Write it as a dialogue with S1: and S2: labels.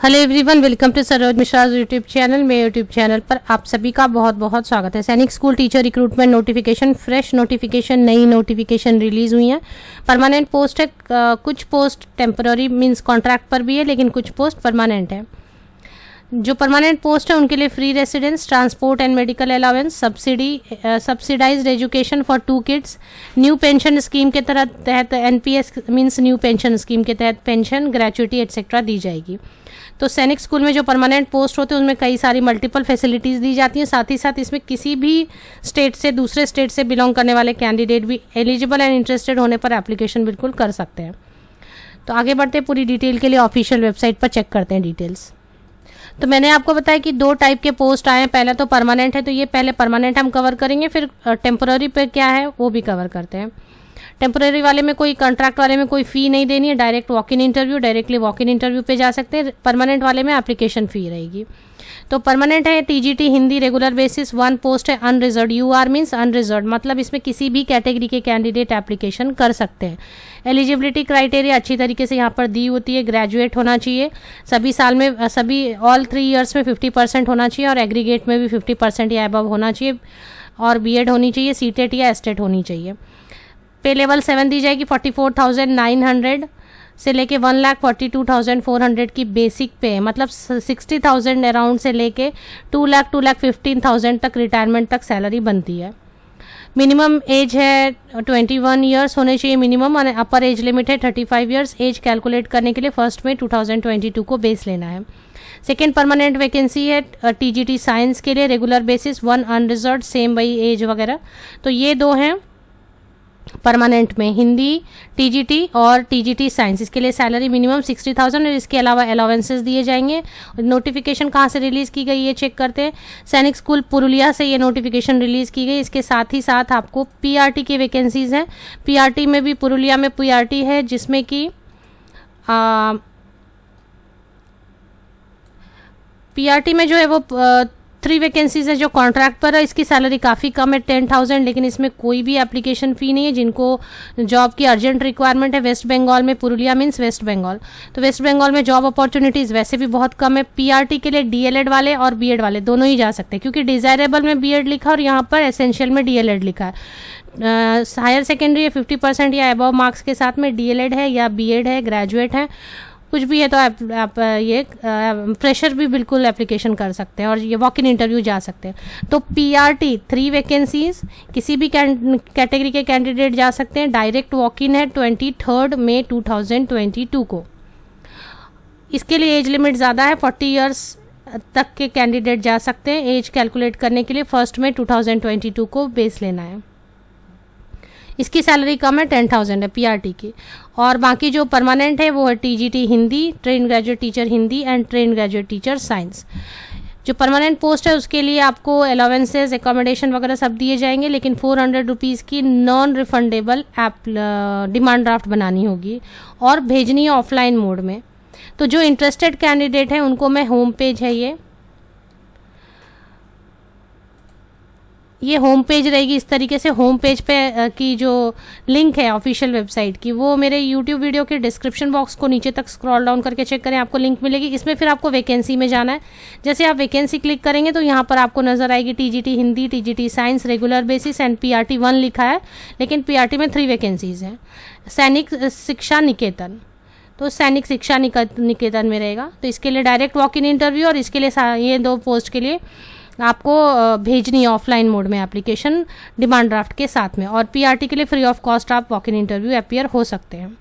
S1: Hello everyone, welcome to Saroj Mishra YouTube channel. मेरे YouTube channel पर आप सभी का बहुत बहुत स्वागत है। सैनिक school teacher recruitment notification, fresh notification, नई नोटिफिकेशन रिलीज हुई है। परमानेंट पोस्ट है, कुछ पोस्ट टेम्पररी मींस कॉन्ट्रैक्ट पर भी है, लेकिन कुछ पोस्ट परमानेंट है। जो परमानेंट पोस्ट है उनके लिए free residence, transport and medical allowance, subsidised education for 2 kids, new pension scheme के तहत NPS means new pension scheme के तहत पेंशन, ग्रेचुइटी एटसेट्रा दी जाएगी। तो सैनिक स्कूल में जो परमानेंट पोस्ट होते हैं उनमें कई सारी मल्टीपल फैसिलिटीज़ दी जाती हैं। साथ ही साथ इसमें किसी भी स्टेट से, दूसरे स्टेट से बिलोंग करने वाले कैंडिडेट भी एलिजिबल एंड इंटरेस्टेड होने पर एप्लीकेशन बिल्कुल कर सकते हैं। तो आगे बढ़ते हैं, पूरी डिटेल के लिए ऑफिशियल वेबसाइट पर चेक करते हैं डिटेल्स। तो मैंने आपको बताया कि 2 टाइप के पोस्ट आए हैं। पहला तो परमानेंट है, तो ये पहले परमानेंट हम कवर करेंगे, फिर टेम्पररी पे क्या है वो भी कवर करते हैं। टेम्पररी वाले में कोई कॉन्ट्रैक्ट वाले में कोई फ़ी नहीं देनी है, direct walk in interview, directly walk in interview पे जा सकते हैं। परमानेंट वाले में एप्लीकेशन फ़ी रहेगी। तो परमानेंट है TGT Hindi regular basis, 1 post है अनरिजर्व। यूआर मीन्स अनरिजर्व, मतलब इसमें किसी भी कैटेगरी के कैंडिडेट एप्लीकेशन कर सकते हैं। एलिजिबिलिटी क्राइटेरिया अच्छी तरीके से यहाँ पर दी होती है। ग्रेजुएट होना चाहिए, सभी साल में ऑल 3 ईयर्स में 50% होना चाहिए, और एग्रीगेट में भी 50% या अबव होना चाहिए, और बीएड होनी चाहिए, सीटेट या एस्टेट होनी चाहिए। पे लेवल 7 दी जाएगी, 44,900 से लेके 1,42,400 की बेसिक पे है, मतलब 60,000 अराउंड से लेके 2,15,000 तक रिटायरमेंट तक सैलरी बनती है। मिनिमम एज है 21 ईयर्स होने चाहिए मिनिमम, और अपर एज लिमिट है 35 ईयर्स। एज कैलकुलेट करने के लिए 1 मई 2022 को बेस लेना है। सेकेंड परमानेंट वैकेंसी है टीजीटी साइंस के लिए रेगुलर बेसिस, 1 अनरिजर्व, सेम वही एज वगैरह। तो ये 2 हैं परमानेंट में, हिंदी टीजीटी और टीजीटी साइंस। इसके लिए सैलरी मिनिमम 60,000 और इसके अलावा अलाउंसेस दिए जाएंगे। नोटिफिकेशन कहाँ से रिलीज़ की गई ये चेक करते हैं। सैनिक स्कूल पुरुलिया से ये नोटिफिकेशन रिलीज़ की गई। इसके साथ ही साथ आपको पीआरटी की वैकेंसीज़ हैं। पीआरटी में भी पुरुलिया में पीआरटी है, जिसमें कि पीआरटी में जो है वो 3 वैकेंसीज है जो कॉन्ट्रैक्ट पर है। इसकी सैलरी काफ़ी कम है, 10,000, लेकिन इसमें कोई भी एप्लीकेशन फ़ी नहीं है। जिनको जॉब की अर्जेंट रिक्वायरमेंट है वेस्ट बंगाल में, पुरुलिया मीन्स वेस्ट बंगाल, तो वेस्ट बंगाल में जॉब अपॉर्चुनिटीज़ वैसे भी बहुत कम है। पीआरटी के लिए डीएलएड वाले और बीएड वाले दोनों ही जा सकते हैं, क्योंकि डिज़ायरेबल में बीएड लिखा और यहाँ पर एसेंशियल में डीएलएड लिखा है। हायर सेकेंडरी है 50% या अबव मार्क्स के साथ में डीएलएड है या बीएड है, ग्रेजुएट है, कुछ भी है तो आप ये फ्रेशर भी बिल्कुल एप्लीकेशन कर सकते हैं और ये वॉक इन इंटरव्यू जा सकते हैं। तो पीआरटी 3 वैकेंसीज, किसी भी कैटेगरी के कैंडिडेट जा सकते हैं। डायरेक्ट वॉक इन है 23 मई 2022 को। इसके लिए एज लिमिट ज़्यादा है, 40 ईयर्स तक के कैंडिडेट जा सकते हैं। एज कैलकुलेट करने के लिए 1 मई 2022 को बेस लेना है। इसकी सैलरी कम है, 10,000 है पीआरटी की। और बाकी जो परमानेंट है वो है TGT Hindi, train graduate teacher Hindi and train graduate teacher science. जो परमानेंट पोस्ट है उसके लिए आपको अलाउंसेस, एकोमोडेशन वगैरह सब दिए जाएंगे, लेकिन 400 रुपीज़ की नॉन रिफंडेबल डिमांड ड्राफ्ट बनानी होगी और भेजनी है ऑफलाइन मोड में। तो जो इंटरेस्टेड कैंडिडेट हैं उनको मैं होम पेज है ये होम पेज रहेगी इस तरीके से। होम पेज पे की जो लिंक है ऑफिशियल वेबसाइट की, वो मेरे यूट्यूब वीडियो के डिस्क्रिप्शन बॉक्स को नीचे तक स्क्रॉल डाउन करके चेक करें, आपको लिंक मिलेगी। इसमें फिर आपको वैकेंसी में जाना है। जैसे आप वैकेंसी क्लिक करेंगे तो यहाँ पर आपको नजर आएगी TGT Hindi, TGT science regular basis and PRT 1 लिखा है, लेकिन पीआरटी में 3 वैकेंसीज हैं। सैनिक शिक्षा निकेतन, तो सैनिक शिक्षा निकेतन में रहेगा। तो इसके लिए डायरेक्ट वॉक इन इंटरव्यू, और इसके लिए ये 2 पोस्ट के लिए आपको भेजनी है ऑफलाइन मोड में एप्लीकेशन डिमांड ड्राफ्ट के साथ में। और पीआरटी के लिए फ्री ऑफ कॉस्ट आप वॉक इन इंटरव्यू अपीयर हो सकते हैं।